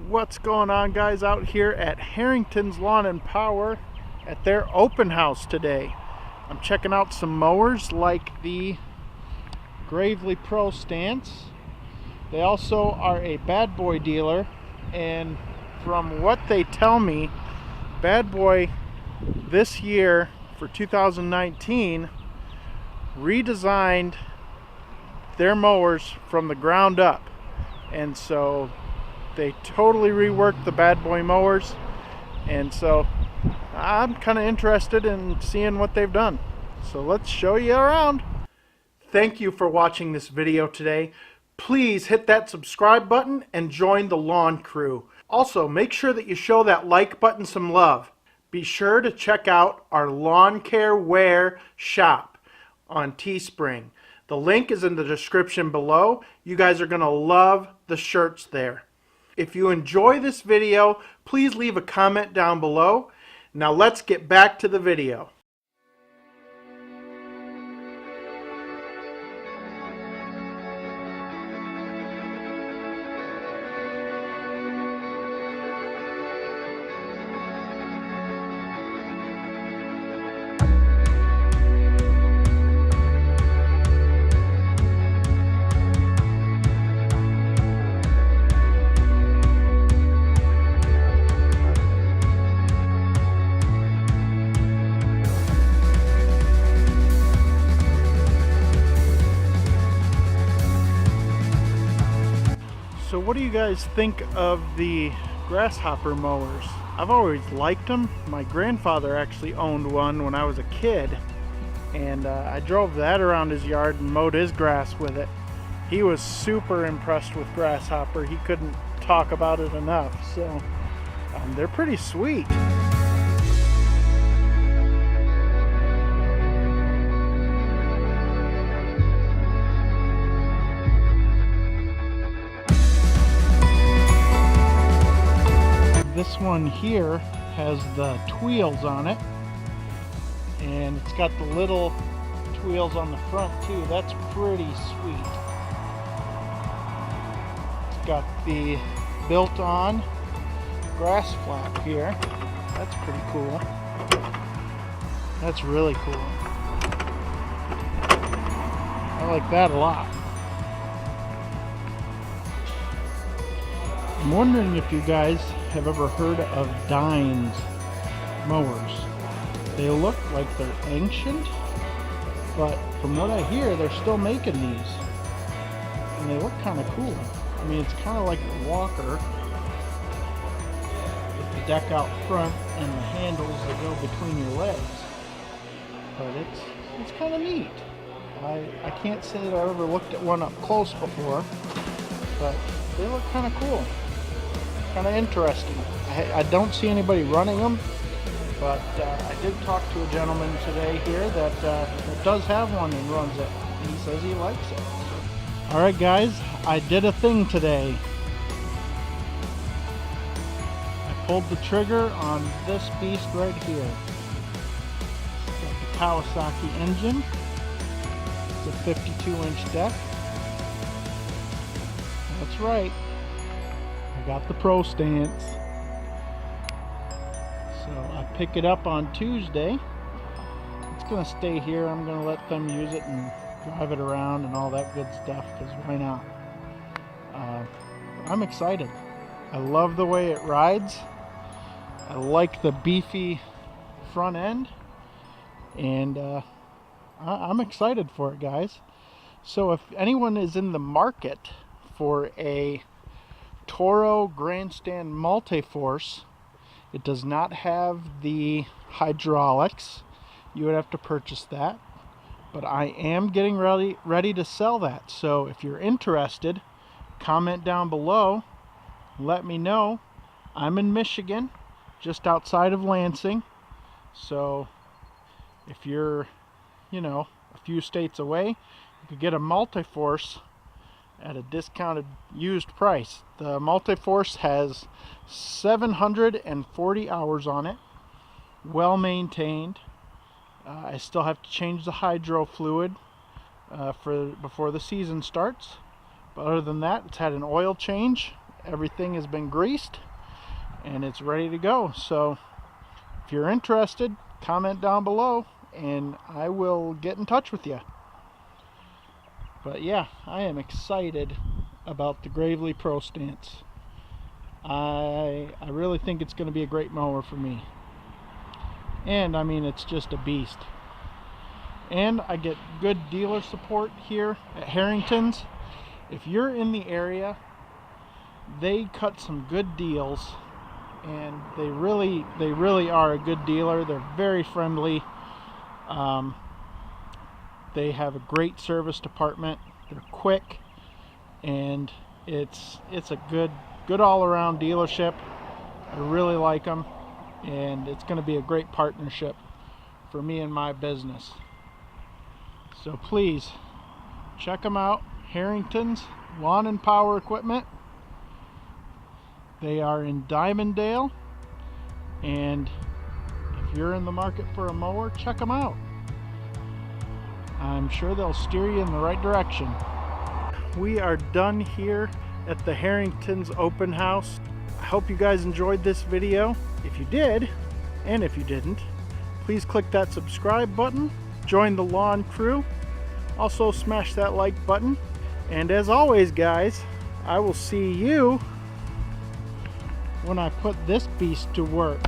What's going on, guys, out here at Harringtons Lawn and Power at their open house today? I'm checking out some mowers like the Gravely Pro stance. They also are a Bad Boy dealer, and from what they tell me, Bad Boy this year for 2019 redesigned their mowers from the ground up, and so they totally reworked the Bad Boy mowers, and so I'm kind of interested in seeing what they've done. So let's show you around. Thank you for watching this video today. Please hit that subscribe button and join the lawn crew. Also, make sure that you show that like button some love. Be sure to check out our lawn care wear shop on Teespring. The link is in the description below. You guys are going to love the shirts there. If you enjoy this video, please leave a comment down below. Now let's get back to the video. So what do you guys think of the grasshopper mowers? I've always liked them. My grandfather actually owned one when I was a kid, and I drove that around his yard and mowed his grass with it. He was super impressed with grasshopper. He couldn't talk about it enough. So they're pretty sweet. This one here has the wheels on it, and it's got the little wheels on the front too. That's pretty sweet. It's got the built-on grass flap here. That's pretty cool. That's really cool. I like that a lot. I'm wondering if you guys have ever heard of Dines mowers. They look like they're ancient, but from what I hear, they're still making these, and they look kind of cool. I mean, it's kind of like a walker with the deck out front and the handles that go between your legs, but it's kind of neat. I can't say that I've ever looked at one up close before, but they look kind of cool. Kind of interesting. I don't see anybody running them, but I did talk to a gentleman today here that does have one and runs it. And he says he likes it. Alright guys, I did a thing today. I pulled the trigger on this beast right here. It's got the Kawasaki engine. It's a 52-inch deck. That's right. I got the Pro stance. So I pick it up on Tuesday. It's going to stay here. I'm going to let them use it and drive it around and all that good stuff, because why not? I'm excited. I love the way it rides. I like the beefy front end, and I'm excited for it, guys. So if anyone is in the market for a Toro Grandstand Multi-Force, it does not have the hydraulics. You would have to purchase that, but I am getting ready to sell that. So if you're interested, comment down below, let me know. I'm in Michigan, just outside of Lansing, so if you're, a few states away, you could get a Multi-Force at a discounted used price. The Multi-Force has 740 hours on it, well maintained. I still have to change the hydro fluid before the season starts, but other than that, it's had an oil change everything has been greased and it's ready to go. So if you're interested, comment down below and I will get in touch with you. But yeah, I am excited about the Gravely Pro Stance. I really think it's going to be a great mower for me. And I mean, it's just a beast. And I get good dealer support here at Harringtons. If you're in the area, they cut some good deals, and they really are a good dealer. They're very friendly. They have a great service department. They're quick, and it's a good all-around dealership. I really like them, and it's going to be a great partnership for me and my business. So please check them out. Harringtons Lawn and Power Equipment. They are in Diamonddale, and if you're in the market for a mower, check them out. I'm sure they'll steer you in the right direction. We are done here at the Harringtons open house. I hope you guys enjoyed this video. If you did, and if you didn't, please click that subscribe button, join the lawn crew, also smash that like button, and as always guys, I will see you when I put this beast to work.